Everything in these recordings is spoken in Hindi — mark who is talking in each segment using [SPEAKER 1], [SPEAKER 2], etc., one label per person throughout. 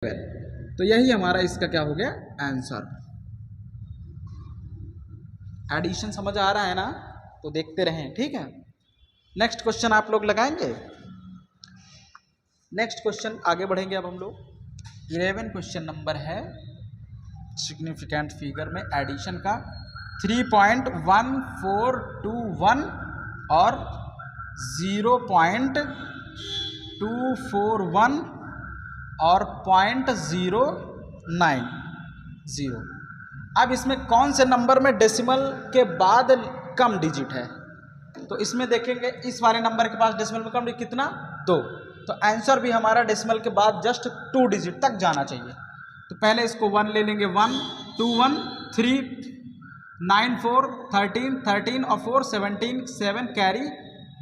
[SPEAKER 1] तो यही हमारा इसका क्या हो गया आंसर। एडिशन समझ आ रहा है ना, तो देखते रहें, ठीक है। नेक्स्ट क्वेश्चन आप लोग लगाएंगे। नेक्स्ट क्वेश्चन आगे बढ़ेंगे अब हम लोग। 11 क्वेश्चन नंबर है सिग्निफिकेंट फिगर में एडिशन का। 3.1421 और 0.241 और 0.090। अब इसमें कौन से नंबर में डेसिमल के बाद कम डिजिट है, तो इसमें देखेंगे इस वाले नंबर के पास डेसिमल में कम डिजिट कितना, 2। तो आंसर भी हमारा डेसिमल के बाद जस्ट 2 डिजिट तक जाना चाहिए। तो पहले इसको 1 ले लेंगे, 1 2 1 3 9 4 13 13 और 4 17 7 कैरी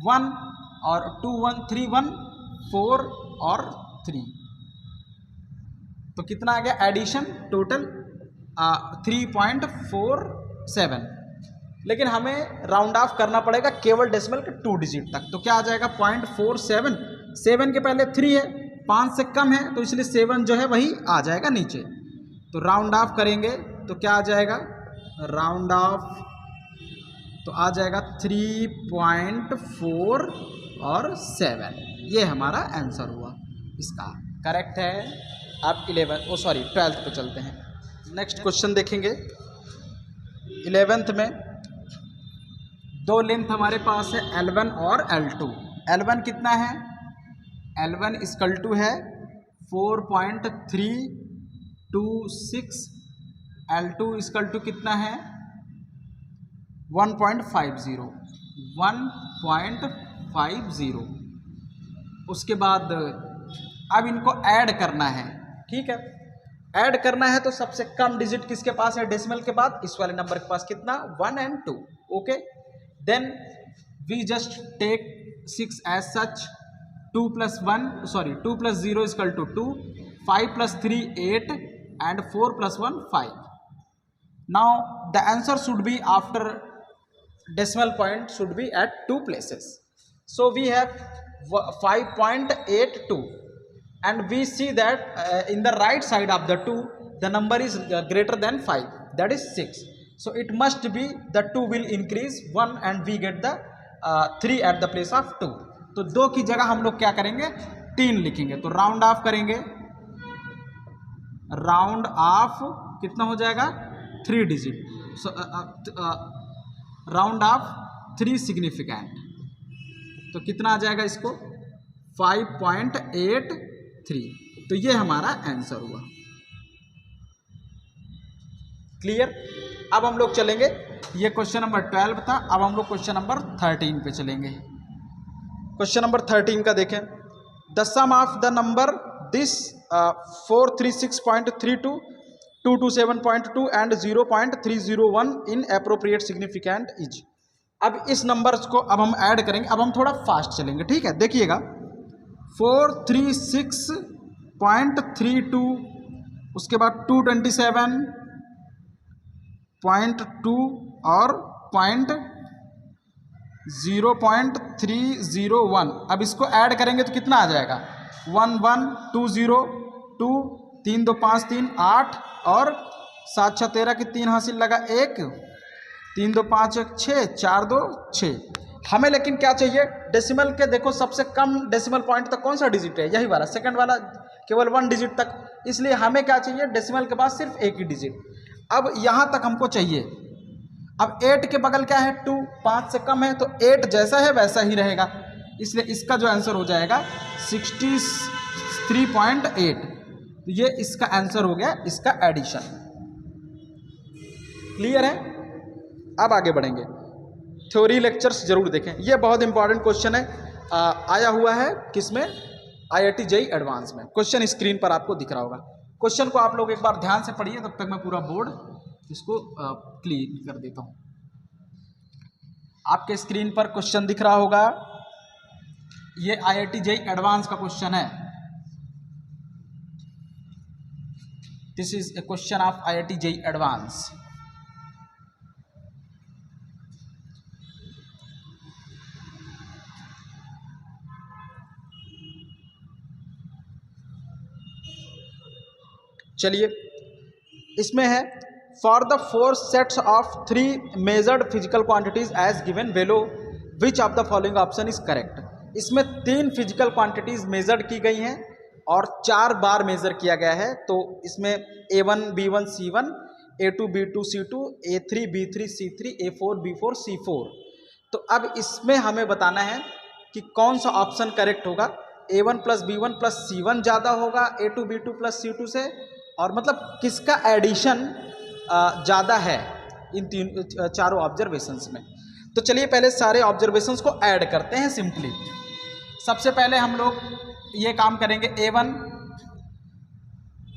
[SPEAKER 1] 1 और 2 1 3 1 4 और 3। तो कितना आ गया एडिशन टोटल 3.47। लेकिन हमें राउंड ऑफ करना पड़ेगा केवल डेसिमल के 2 डिजिट तक। तो क्या आ जाएगा 0.47। 7 के पहले 3 है, 5 से कम है, तो इसलिए 7 जो है वही आ जाएगा नीचे। तो राउंड ऑफ करेंगे तो क्या आ जाएगा, राउंड ऑफ तो आ जाएगा 3.4 और 7। ये हमारा आंसर हुआ इसका, करेक्ट है। अब 12th पे चलते हैं। नेक्स्ट क्वेश्चन देखेंगे। 11th में दो लेंथ हमारे पास है L1 और L2। L1 कितना है, L1 इक्वल टू है 4.326। L2 इक्वल टू कितना है 1.50। उसके बाद अब इनको ऐड करना है, ठीक है। ऐड करना है तो सबसे कम डिजिट किसके पास है डेसिमल के बाद, इस वाले नंबर के पास कितना 1 और 2। Okay, then we just take 6 as such. 2 + 0 equal to 2, 5 + 3 8 and 4 + 1 5। Now the answer should be after decimal point should be at 2 places. So we have 5.82 and we see that in the right side of the 2 the number is greater than 5, that is 6. So it must be the 2 will increase 1 and we get the 3 at the place of 2. तो 2 की जगह हम लोग क्या करेंगे 3 लिखेंगे। तो राउंड ऑफ करेंगे, राउंड ऑफ कितना हो जाएगा 3 डिजिट। राउंड ऑफ 3 सिग्निफिकेंट, तो कितना आ जाएगा इसको 5.83। तो ये हमारा आंसर हुआ। क्लियर। अब हम लोग चलेंगे, ये क्वेश्चन नंबर 12 था, अब हम लोग क्वेश्चन नंबर 13 पे चलेंगे। क्वेश्चन नंबर 13 का देखें। The sum of the number this 436.32 227.2 and 0.301 in appropriate significant is. अब इस नंबर्स को अब हम ऐड करेंगे। अब हम थोड़ा फास्ट चलेंगे, ठीक है। देखिएगा 436.32, उसके बाद 227.2 और 0.301। अब इसको ऐड करेंगे तो कितना आ जाएगा 11202 3 2 5 3 8 और 7 6 13 की 3 हासिल लगा 1 3 2 5 1 6 4 2 6। हमें लेकिन क्या चाहिए डेसिमल के, देखो सबसे कम डेसिमल पॉइंट तक कौन सा डिजिट है, यही वाला सेकंड वाला, केवल 1 डिजिट तक। इसलिए हमें क्या चाहिए डेसिमल के बाद सिर्फ एक ही डिजिट। अब यहाँ तक हमको चाहिए। अब 8 के बगल क्या है 2, 5 से कम है तो 8 जैसा है वैसा ही रहेगा, इसलिए इसका जो आंसर हो जाएगा 63.8। तो ये इसका आंसर हो गया इसका एडिशन। क्लियर है। अब आगे बढ़ेंगे। थ्योरी लेक्चर्स जरूर देखें, ये बहुत इंपॉर्टेंट क्वेश्चन है, आया हुआ है किसमें IIT JEE एडवांस में। क्वेश्चन स्क्रीन पर आपको दिख रहा होगा। क्वेश्चन को आप लोग एक बार ध्यान से पढ़िए, तब तक मैं पूरा बोर्ड इसको क्लियर कर देता हूं। आपके स्क्रीन पर क्वेश्चन दिख रहा होगा, ये IIT JEE एडवांस का क्वेश्चन है। This is a question of IIT JEE advance. चलिए इसमें है for the 4 sets of 3 measured physical quantities as given below which of the following option is correct. इसमें 3 फिजिकल क्वांटिटीज मेजर्ड की गई हैं और 4 बार मेजर किया गया है। तो इसमें A1 B1 C1, A2 B2 C2, A3 B3 C3, A4 B4 C4। तो अब इसमें हमें बताना है कि कौन सा ऑप्शन करेक्ट होगा। A1 plus B1 plus C1 ज़्यादा होगा A2 B2 प्लस C2 से, और मतलब किसका एडिशन ज़्यादा है इन चारों ऑब्जर्वेशंस में। तो चलिए पहले सारे ऑब्जर्वेशंस को ऐड करते हैं सिंपली। सबसे पहले हम लोग ये काम करेंगे A1,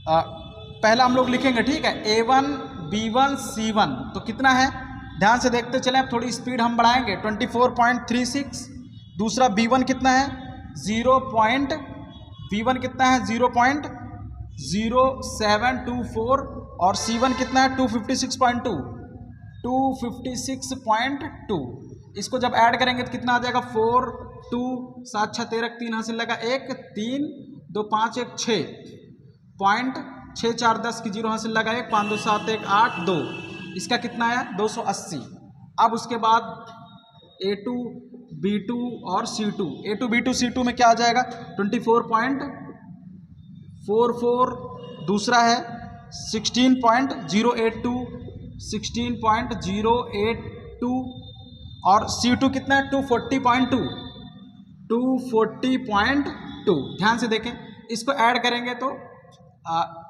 [SPEAKER 1] पहला हम लोग लिखेंगे, ठीक है, A1 B1 C1। तो कितना है ध्यान से देखते चलें, अब थोड़ी स्पीड हम बढ़ाएंगे, 24.36। दूसरा B1 कितना है 0. B1 कितना है 0.0724 और C1 कितना है 256.2। इसको जब ऐड करेंगे तो कितना आ जाएगा 4 2 7 6 13 3 हासिल लगा 1 3 2 5 1 6 6 4 10 की 0 हासिल लगा 1 5 2 7 1 8 2। इसका कितना आया 280। अब उसके बाद A2 B2 और C2, A2 B2 C2 में क्या आ जाएगा 24.44। दूसरा है 16.082 और C2 कितना है 240.2। ध्यान से देखें, इसको ऐड करेंगे तो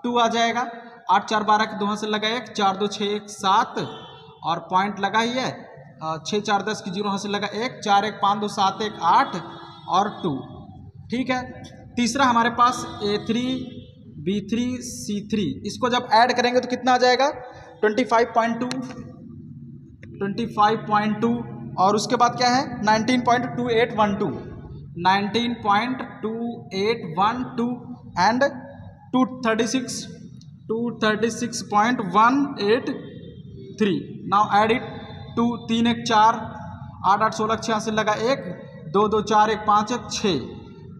[SPEAKER 1] 2 आ जाएगा। 8 4 12 के 2 हाथ से लगा 1 4 2 6 1 7 और पॉइंट लगा ही है 6 4 10 की 0 हाथ से लगा 1 4 1 5 2 7 1 8 और 2। ठीक है, तीसरा हमारे पास A3 B3 C3, इसको जब ऐड करेंगे तो कितना आ जाएगा 25.2 और उसके बाद क्या है 19.2812 एंड 236.183। नाउ ऐड इट 2 3 1 4 8 8 16 6 से लगा 1 2 2 4 1 5 1 6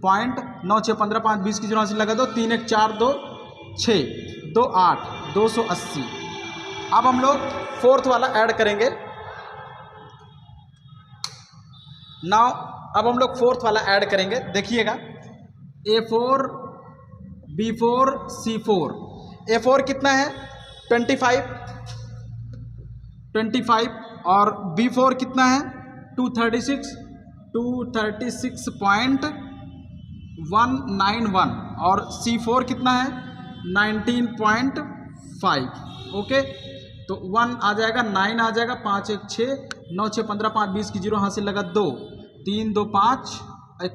[SPEAKER 1] पॉइंट 9 6 15 5 20 की 0 से लगा 2 3 1 4 2 6 2 8 280। अब हम लोग फोर्थ वाला ऐड करेंगे। नाउ अब हम लोग फोर्थ वाला ऐड करेंगे, देखिएगा A4 B4 C4। A4 कितना है 25 और B4 कितना है 236.191 और C4 कितना है 19.5। ओके, तो 1 आ जाएगा 9 आ जाएगा 5 1 6 9 6 15 5 20 की 0 हासिल लगा 2 3 2 5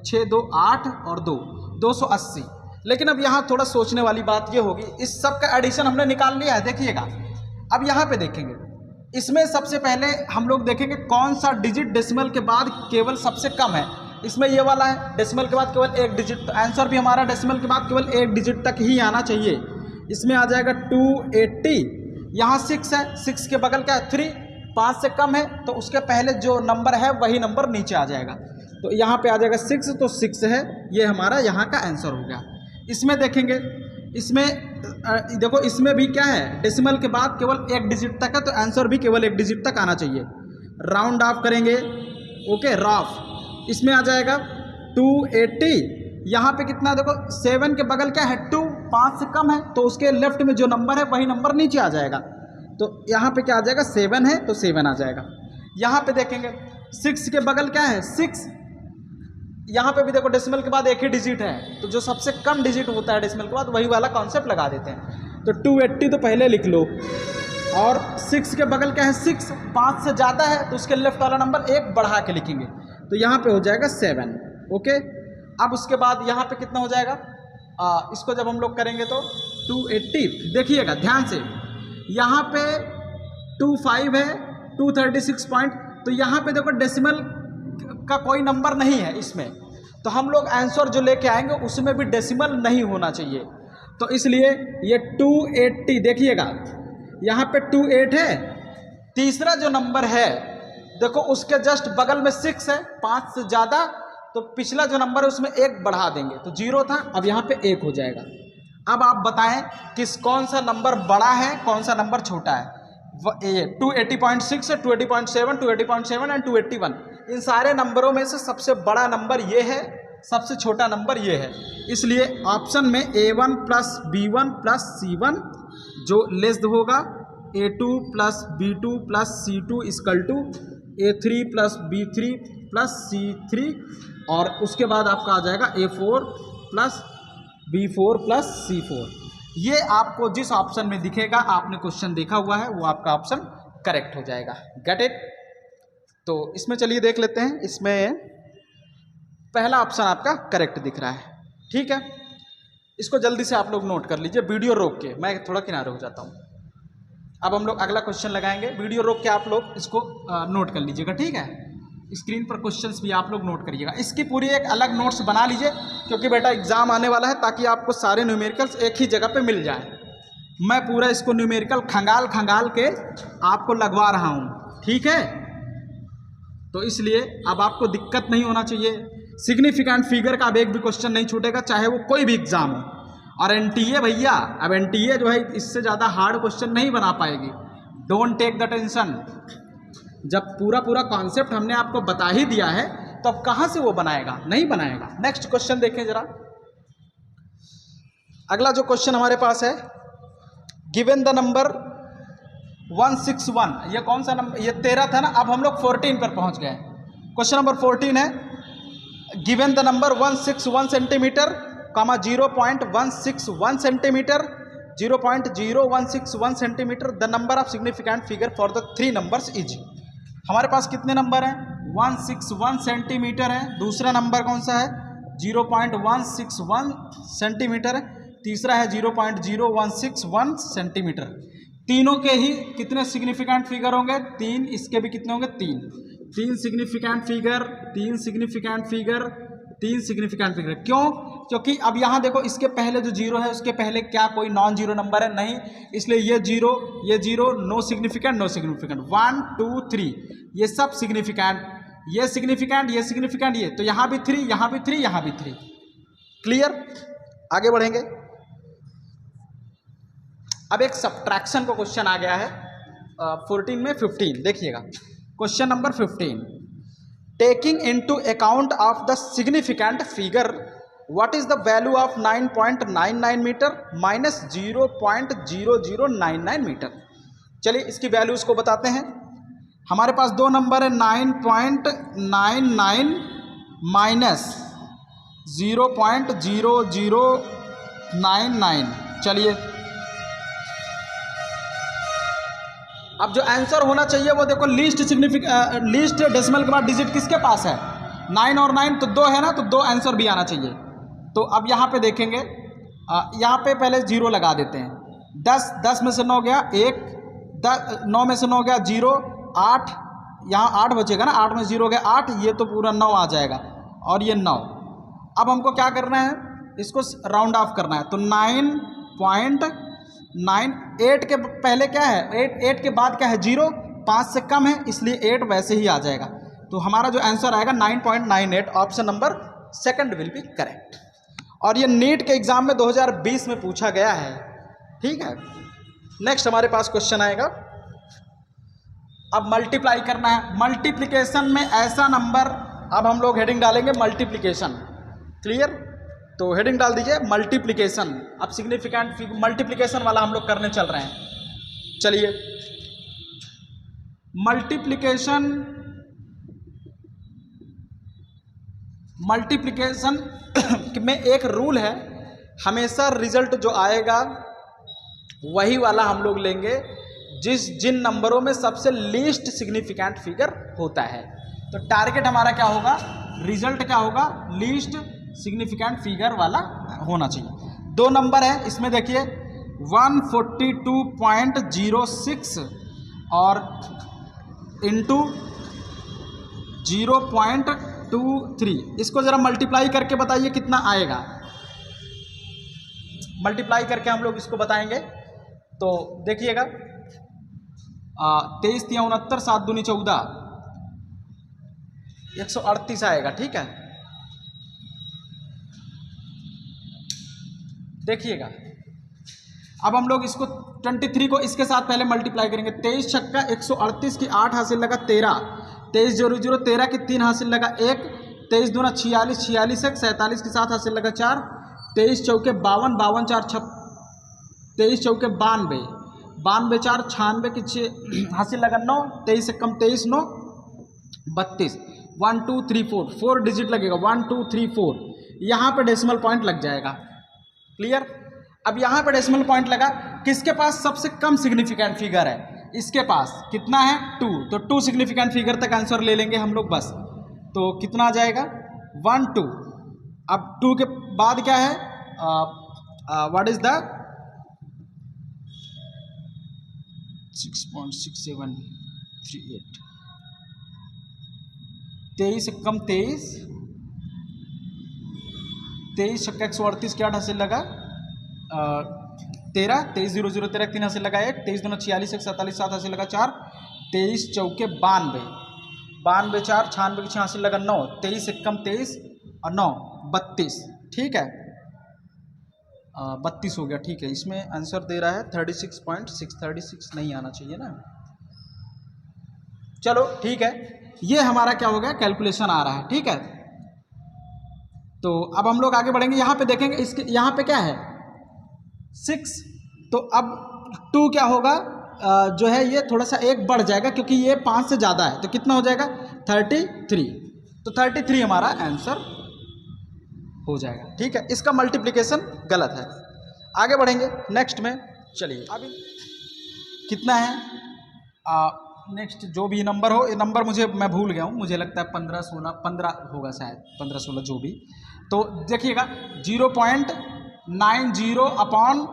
[SPEAKER 1] 6 2 8 और 2 280। लेकिन अब यहाँ थोड़ा सोचने वाली बात ये होगी, इस सब का एडिशन हमने निकाल लिया है। देखिएगा अब यहाँ पे देखेंगे, इसमें सबसे पहले हम लोग देखेंगे कौन सा डिजिट डेसिमल के बाद केवल सबसे कम है। इसमें ये वाला है डेसिमल के बाद केवल 1 डिजिट, तो आंसर भी हमारा डेसिमल के बाद केवल 1 डिजिट तक ही आना चाहिए। इसमें आ जाएगा 280। यहाँ 6 है, 6 के बगल क्या है 3, 5 से कम है तो उसके पहले जो नंबर है वही नंबर नीचे आ जाएगा। तो यहाँ पे आ जाएगा 6, तो 6 है, ये हमारा यहाँ का आंसर हो गया। इसमें देखेंगे, इसमें देखो इसमें भी क्या है डेसिमल के बाद केवल 1 डिजिट तक है, तो आंसर भी केवल 1 डिजिट तक आना चाहिए। राउंड ऑफ करेंगे, ओके रफ, इसमें आ जाएगा 280। यहाँ पे कितना देखो 7 के बगल क्या है 2, 5 से कम है तो उसके लेफ्ट में जो नंबर है वही नंबर नीचे आ जाएगा। तो यहाँ पे क्या आ जाएगा 7 है तो 7 आ जाएगा। यहाँ पे देखेंगे 6 के बगल क्या है 6, यहाँ पे भी देखो डेसिमल के बाद 1 ही डिजिट है, तो जो सबसे कम डिजिट होता है डेसिमल के बाद वही वाला कॉन्सेप्ट लगा देते हैं। तो 280 तो पहले लिख लो, और 6 के बगल क्या है 6, 5 से ज़्यादा है तो उसके लेफ्ट वाला नंबर 1 बढ़ा के लिखेंगे, तो यहाँ पे हो जाएगा 7। ओके, अब उसके बाद यहाँ पे कितना हो जाएगा, इसको जब हम लोग करेंगे तो 280। देखिएगा ध्यान से, यहाँ पे 25 है 236 पॉइंट, तो यहाँ पे देखो डेसिमल का कोई नंबर नहीं है इसमें, तो हम लोग आंसर जो लेके आएंगे उसमें भी डेसिमल नहीं होना चाहिए। तो इसलिए ये 280, देखिएगा यहाँ पे 28 है, तीसरा जो नंबर है देखो उसके जस्ट बगल में 6 है, 5 से ज़्यादा, तो पिछला जो नंबर है उसमें 1 बढ़ा देंगे, तो 0 था अब यहाँ पे 1 हो जाएगा। अब आप बताएं कौन सा नंबर बड़ा है, कौन सा नंबर छोटा है। 280.6, 280.7, 280.7 एंड 281, इन सारे नंबरों में से सबसे बड़ा नंबर ये है, सबसे छोटा नंबर ये है। इसलिए ऑप्शन में A1 plus B1 plus C1 जो लेस होगा A2 plus B2 plus C2 equal to A3 plus B3 plus C3, और उसके बाद आपका आ जाएगा A4 plus B4 plus C4। ये आपको जिस ऑप्शन में दिखेगा, आपने क्वेश्चन देखा हुआ है, वो आपका ऑप्शन करेक्ट हो जाएगा। Get it. तो इसमें चलिए देख लेते हैं, इसमें पहला ऑप्शन आपका करेक्ट दिख रहा है। ठीक है, इसको जल्दी से आप लोग नोट कर लीजिए, वीडियो रोक के। मैं थोड़ा किनारे हो जाता हूँ। अब हम लोग अगला क्वेश्चन लगाएंगे, वीडियो रोक के आप लोग इसको नोट कर लीजिएगा। ठीक है, स्क्रीन पर क्वेश्चंस भी आप लोग नोट करिएगा। इसकी पूरी एक अलग नोट्स बना लीजिए, क्योंकि बेटा एग्जाम आने वाला है, ताकि आपको सारे न्यूमेरिकल्स एक ही जगह पे मिल जाए। मैं पूरा इसको न्यूमेरिकल खंगाल के आपको लगवा रहा हूँ। ठीक है, तो इसलिए अब आपको दिक्कत नहीं होना चाहिए। सिग्निफिकेंट फिगर का अब एक भी क्वेश्चन नहीं छूटेगा, चाहे वो कोई भी एग्जाम हो। और एनटीए भैया, अब एनटीए जो है इससे ज़्यादा हार्ड क्वेश्चन नहीं बना पाएगी। Don't take the tension. जब पूरा कॉन्सेप्ट हमने आपको बता ही दिया है, तो अब कहाँ से वो बनाएगा, नहीं बनाएगा। नेक्स्ट क्वेश्चन देखें जरा। अगला जो क्वेश्चन हमारे पास है, गिवन द नंबर 161, ये कौन सा नंबर, ये 13 था ना। अब हम लोग 14 पर पहुंच गए। क्वेश्चन नंबर 14 है, given the number 161 centimetre, 0.161 centimetre, 0.0161 centimetre, the number of significant figure for the 3 numbers is. हमारे पास कितने नंबर हैं, 161 सेंटीमीटर है, दूसरा नंबर कौन सा है, 0.161 सेंटीमीटर है, तीसरा है 0.0161 सेंटीमीटर। तीनों के ही कितने सिग्निफिकेंट फिगर होंगे, 3, इसके भी कितने होंगे, 3 significant figure, 3 significant figure, 3 significant figure. क्यों? क्योंकि अब यहाँ देखो, इसके पहले जो जीरो है उसके पहले क्या कोई नॉन जीरो नंबर है, नहीं, इसलिए ये जीरो, नो सिग्निफिकेंट, 1 2 3 ये सब सिग्निफिकेंट, ये सिग्निफिकेंट, ये सिग्निफिकेंट, ये तो यहाँ भी 3, यहाँ भी 3, यहाँ भी 3। क्लियर? आगे बढ़ेंगे। अब एक सब्ट्रैक्शन का क्वेश्चन आ गया है 14 में 15, देखिएगा। Question number 15, taking into account of the significant figure, what is the value of 9.99 metre minus 0.0099 metre. चलिए इसकी वैल्यूज को बताते हैं। हमारे पास दो नंबर है, 9.99 माइनस 0.0099। चलिए अब जो आंसर होना चाहिए वो देखो, लीस्ट डेसिमल के बाद डिजिट किसके पास है, 9 और 9 तो 2 है ना, तो 2 आंसर भी आना चाहिए। तो अब यहाँ पे देखेंगे, यहाँ पे पहले 0 लगा देते हैं। 10 में से 9 गया 1, 9 में से 9 गया 0, 8, यहाँ 8 बचेगा ना, 8 में 0 गया 8, ये तो पूरा 9 आ जाएगा, और ये 9। अब हमको क्या करना है, इसको राउंड ऑफ करना है। तो 9.9, 8 के पहले क्या है, 8 के बाद क्या है, 0, 5 से कम है, इसलिए 8 वैसे ही आ जाएगा। तो हमारा जो आंसर आएगा 9.98, option number second will be correct. और ये नीट के एग्जाम में 2020 में पूछा गया है। ठीक है, नेक्स्ट हमारे पास क्वेश्चन आएगा। अब मल्टीप्लाई करना है, मल्टीप्लिकेशन में ऐसा नंबर, अब हम लोग हेडिंग डालेंगे मल्टीप्लिकेशन। क्लियर? तो हेडिंग डाल दीजिए मल्टीप्लिकेशन। अब सिग्निफिकेंट मल्टीप्लिकेशन वाला हम लोग करने चल रहे हैं। चलिए, मल्टीप्लिकेशन में एक रूल है, हमेशा रिजल्ट जो आएगा वही वाला हम लोग लेंगे जिन नंबरों में सबसे लीस्ट सिग्निफिकेंट फिगर होता है। तो टारगेट हमारा क्या होगा, रिजल्ट क्या होगा, लीस्ट सिग्निफिकेंट फिगर वाला होना चाहिए। 2 नंबर है इसमें, देखिए 142.06 और इंटू 0.23। इसको ज़रा मल्टीप्लाई करके बताइए कितना आएगा। मल्टीप्लाई करके हम लोग इसको बताएंगे। तो देखिएगा, 23 × 69, 7 दूनी 14, 138 आएगा। ठीक है, देखिएगा अब हम लोग इसको 23 को इसके साथ पहले मल्टीप्लाई करेंगे। 23 छक्का 138 की 8 हासिल लगा 13, 23 जोरो जोरो 13 की 3 हासिल लगा 1, 23 दूना 46, 46 एक 47 के साथ हासिल लगा 4, 23 चौके 52, 52 4 23 चौके 92, 92 4 96 की 6 हासिल लगा 9, 23 से कम 23 9 32, 1 2 3 4 4 डिजिट लगेगा 1 2 3 4, यहाँ पे डेसिमल पॉइंट लग जाएगा। क्लियर। अब यहाँ पे डेसिमल पॉइंट लगा, किसके पास सबसे कम सिग्निफिकेंट फिगर है, इसके पास कितना है 2, तो 2 सिग्निफिकेंट फिगर तक आंसर ले लेंगे हम लोग बस। तो कितना आ जाएगा 1 2। अब 2 के बाद क्या है, व्हाट इज द 6.6738, 23 से कम 23, 23 छक्का 138 की 8 हासिल लगा 13, 23 0 0 13 3 हासिल लगा 1, 23 दूना 46 1 47 7 हासिल लगा 4, 23 चौके 92, 92 4 96 की 6 हासिल लगा 9, 23 से कम 23 और 9 32। ठीक है 32 हो गया। ठीक है, इसमें आंसर दे रहा है 36.6, 36 नहीं आना चाहिए ना। चलो ठीक है, ये हमारा क्या हो गया, कैलकुलेशन आ रहा है। ठीक है, तो अब हम लोग आगे बढ़ेंगे। यहाँ पे देखेंगे, इसके यहाँ पे क्या है 6, तो अब 2 क्या होगा, जो है ये थोड़ा सा एक बढ़ जाएगा क्योंकि ये 5 से ज़्यादा है, तो कितना हो जाएगा 33, तो 33 हमारा आंसर हो जाएगा। ठीक है, इसका मल्टीप्लिकेशन गलत है। आगे बढ़ेंगे नेक्स्ट में। चलिए अभी कितना है, नेक्स्ट जो भी नंबर हो, ये नंबर मैं भूल गया हूँ, मुझे लगता है 15 16 15 होगा शायद, 15 16 जो भी। तो देखिएगा 0.90 अपॉन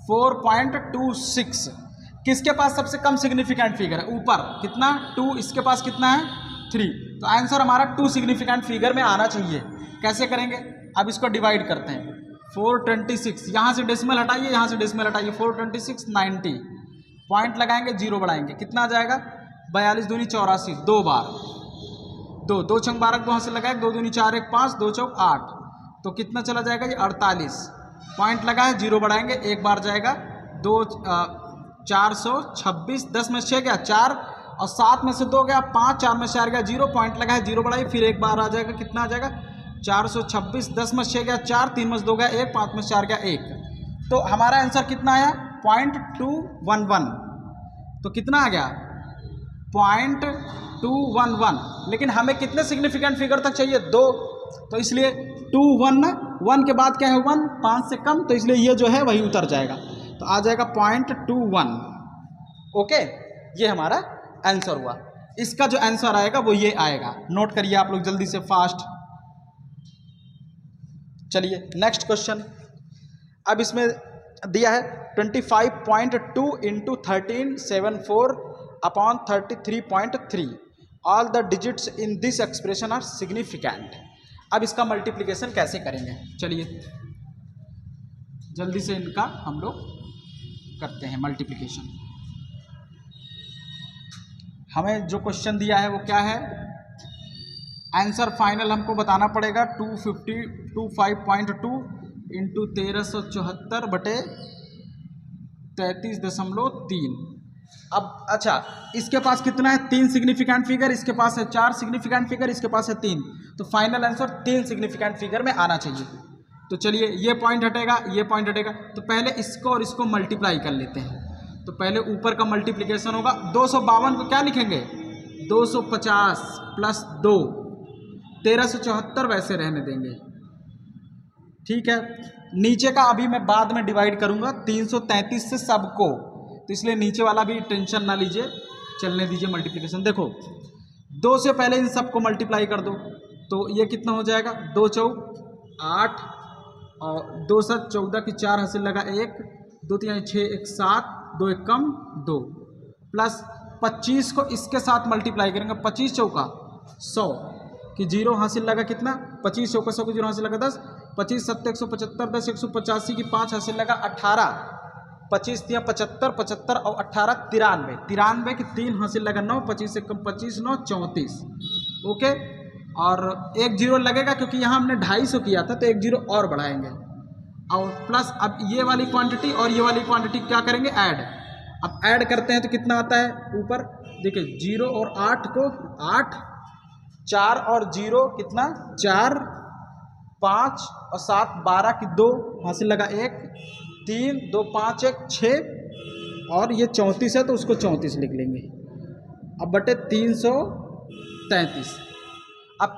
[SPEAKER 1] 4.26, किसके पास सबसे कम सिग्निफिकेंट फिगर है, ऊपर कितना 2, इसके पास कितना है 3, तो आंसर हमारा 2 सिग्निफिकेंट फिगर में आना चाहिए। कैसे करेंगे, अब इसको डिवाइड करते हैं। 426, यहाँ से डेसिमल हटाइए, यहाँ से डेसिमल हटाइए, 426 90, पॉइंट लगाएंगे, 0 बढ़ाएंगे, कितना आ जाएगा 42 दूनी 84, 2 बार 2 2 छंग 12 2 से लगाए, 2 दूनी 4 1 5, 2 चौक 8, तो कितना चला जाएगा ये 48, पॉइंट लगा है, 0 बढ़ाएंगे, एक बार जाएगा 426, 10 में 6 गया 4 और 7 में से 2 गया 5, 4 में से 4 गया 0, पॉइंट लगा है, 0 बढ़ाइए, फिर एक बार आ जाएगा, कितना आ जाएगा 426, 10 में 6 गया 4, 3 में से 2 गया 1, 5 में से 4 गया 1, तो हमारा आंसर कितना आया 0.211, तो कितना आ गया 0.211, लेकिन हमें कितने सिग्निफिकेंट फिगर तक चाहिए 2, तो इसलिए 1 के बाद क्या है 1, 5 से कम, तो इसलिए ये जो है वही उतर जाएगा, तो आ जाएगा 0.21। ओके, ये हमारा आंसर हुआ। इसका जो आंसर आएगा वो ये आएगा, नोट करिए आप लोग जल्दी से फास्ट। चलिए नेक्स्ट क्वेश्चन। अब इसमें दिया है 25.2 into 1374 upon 33.3, all the digits in this expression are significant. अब इसका मल्टीप्लिकेशन कैसे करेंगे, चलिए जल्दी से इनका हम लोग करते हैं मल्टीप्लिकेशन। हमें जो क्वेश्चन दिया है वो क्या है, आंसर फाइनल हमको बताना पड़ेगा 25.2 इंटू 1374 बटे 33.3। अब अच्छा, इसके पास कितना है 3 सिग्निफिकेंट फिगर, इसके पास है 4 सिग्निफिकेंट फिगर, इसके पास है 3, तो फाइनल आंसर 3 सिग्निफिकेंट फिगर में आना चाहिए। तो चलिए ये पॉइंट हटेगा, ये पॉइंट हटेगा, तो पहले इसको और इसको मल्टीप्लाई कर लेते हैं। तो पहले ऊपर का मल्टीप्लिकेशन होगा, 252 को क्या लिखेंगे 250 प्लस 2, 1374 वैसे रहने देंगे। ठीक है, नीचे का अभी मैं बाद में डिवाइड करूंगा 333 से सबको, तो इसलिए नीचे वाला भी टेंशन ना लीजिए, चलने दीजिए मल्टीप्लिकेशन। देखो 2 से पहले इन सबको मल्टीप्लाई कर दो, तो ये कितना हो जाएगा 2 चौक 8 और 2 7 14 की 4 हासिल लगा 1, 2 3 6 1 7, 2 1 कम 2, प्लस 25 को इसके साथ मल्टीप्लाई करेंगे, 25 चौका 100 कि 0 हासिल लगा कितना 25 चौका 100 की 0 हासिल लगा 10, 25 7 175, 10 185 की 5 हासिल लगा 18, 25 3 75, 75 और 18 93, 93 की 3 हासिल लगा 9, 25 से कम 25 9 34। ओके, और एक 0 लगेगा क्योंकि यहाँ हमने 250 किया था, तो एक 0 और बढ़ाएंगे, और प्लस अब ये वाली क्वांटिटी और ये वाली क्वांटिटी क्या करेंगे, ऐड। अब ऐड करते हैं तो कितना आता है ऊपर, देखिए 0 और 8 को 8, 4 और 0 कितना 4, 5 और 7 12 की 2 हासिल लगा 1, 3 2 5 1 6 और ये 34 है तो उसको 34 लिख लेंगे। अब बटे 333। अब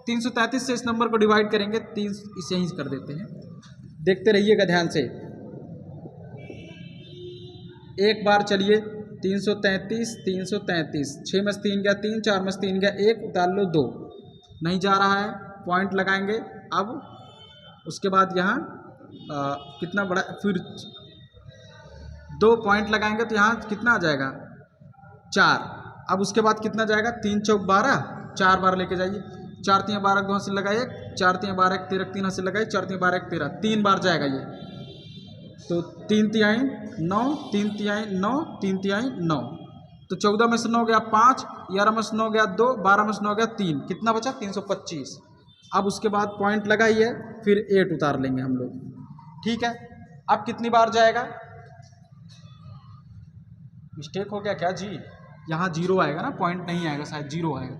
[SPEAKER 1] 333 से इस नंबर को डिवाइड करेंगे, 3 इसे ही कर देते हैं, देखते रहिएगा ध्यान से। एक बार चलिए 333 333, 6 में से 3 गया 3, 4 में से 3 गया 1, उतार लो 2, नहीं जा रहा है, पॉइंट लगाएंगे। अब उसके बाद यहाँ कितना बड़ा, फिर 2 पॉइंट लगाएंगे तो यहाँ कितना आ जाएगा 4। अब उसके बाद कितना जाएगा 3 चौक 12, 4 बार लेके जाइए, 4 3 12 2 हासिल लगाए 1, 4 3 12 1 13 3 हासिल लगाए, 4 3 12 1 13, 3 बार जाएगा ये, तो 3 तिहाई 9, 3 तिहाई 9, 3 तिहाई 9, तो 14 में से 9 गया 5, 11 में से 9 गया 2, 12 में से 9 गया 3, कितना बचा 325। अब उसके बाद पॉइंट लगाइए, फिर 8 उतार लेंगे हम लोग, ठीक है। अब कितनी बार जाएगा, मिस्टेक हो गया क्या जी, यहाँ 0 आएगा ना, पॉइंट नहीं आएगा, शायद 0 आएगा,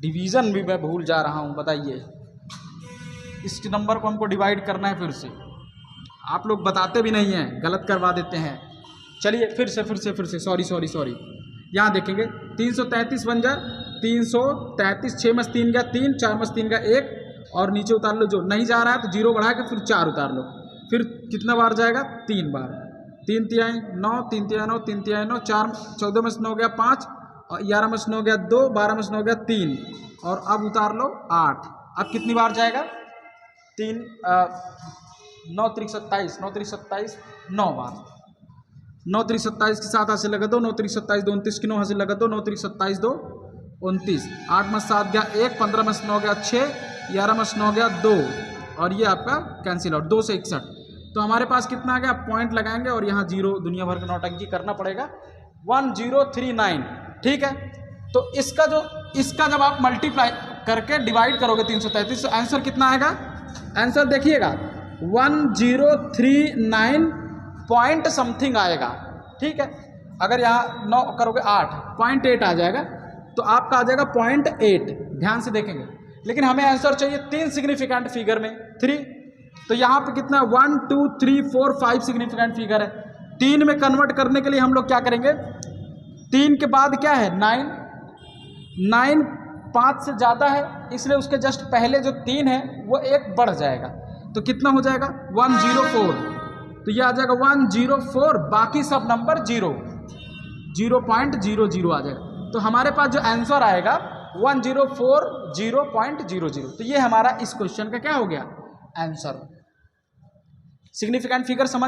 [SPEAKER 1] डिवीज़न भी मैं भूल जा रहा हूँ, बताइए। इस नंबर को हमको डिवाइड करना है फिर से, आप लोग बताते भी नहीं हैं, गलत करवा देते हैं। चलिए फिर से सॉरी, यहाँ देखेंगे 333 बन जा 333, 6 में से 3 गया 3, 4 में से 3 गया 1, और नीचे उतार लो, जो नहीं जा रहा है तो 0 बढ़ा के फिर 4 उतार लो, फिर कितना बार जाएगा 3 बार, 3 तिहाई 9, 3 तिहाई 9, 3 तिहाई 9, 4 14 में से 9 गया 5, और 11 में से 9 गया 2, 12 में से 9 गया 3, और अब उतार लो 8। अब कितनी बार जाएगा 3 9 3 27, 9 3 27 9 बार, 9 3 27 के साथ हासिल लगा 2, 9 3 27 2 29 की 9 हासिल लगा 2, 9 3 27 2 29, 8 में 7 गया 1, 15 में से 9 गया 6, 11 में से 9 गया 2, और ये आपका कैंसिल आउट, 2 से 61। तो हमारे पास कितना आ गया, पॉइंट लगाएंगे और यहाँ 0 दुनिया भर का नौटंकी करना पड़ेगा, 1039, ठीक है। तो इसका जब आप मल्टीप्लाई करके डिवाइड करोगे 333, तो आंसर कितना आएगा, आंसर देखिएगा 1039 पॉइंट समथिंग आएगा, ठीक है। अगर यहाँ 9 करोगे 8.8 आ जाएगा, तो आपका आ जाएगा 0.8, ध्यान से देखेंगे। लेकिन हमें आंसर चाहिए 3 सिग्निफिकेंट फिगर में 3, तो यहाँ पे कितना 1 2 3 4 5 सिग्निफिकेंट फिगर है। 3 में कन्वर्ट करने के लिए हम लोग क्या करेंगे, 3 के बाद क्या है 9 5 से ज़्यादा है, इसलिए उसके जस्ट पहले जो 3 है वो 1 बढ़ जाएगा, तो कितना हो जाएगा 104, तो ये आ जाएगा 104, बाकी सब नंबर 0.00 आ जाएगा। तो हमारे पास जो आंसर आएगा 1040.00, तो ये हमारा इस क्वेश्चन का क्या हो गया आंसर। सिग्निफिकेंट फिगर समझ आ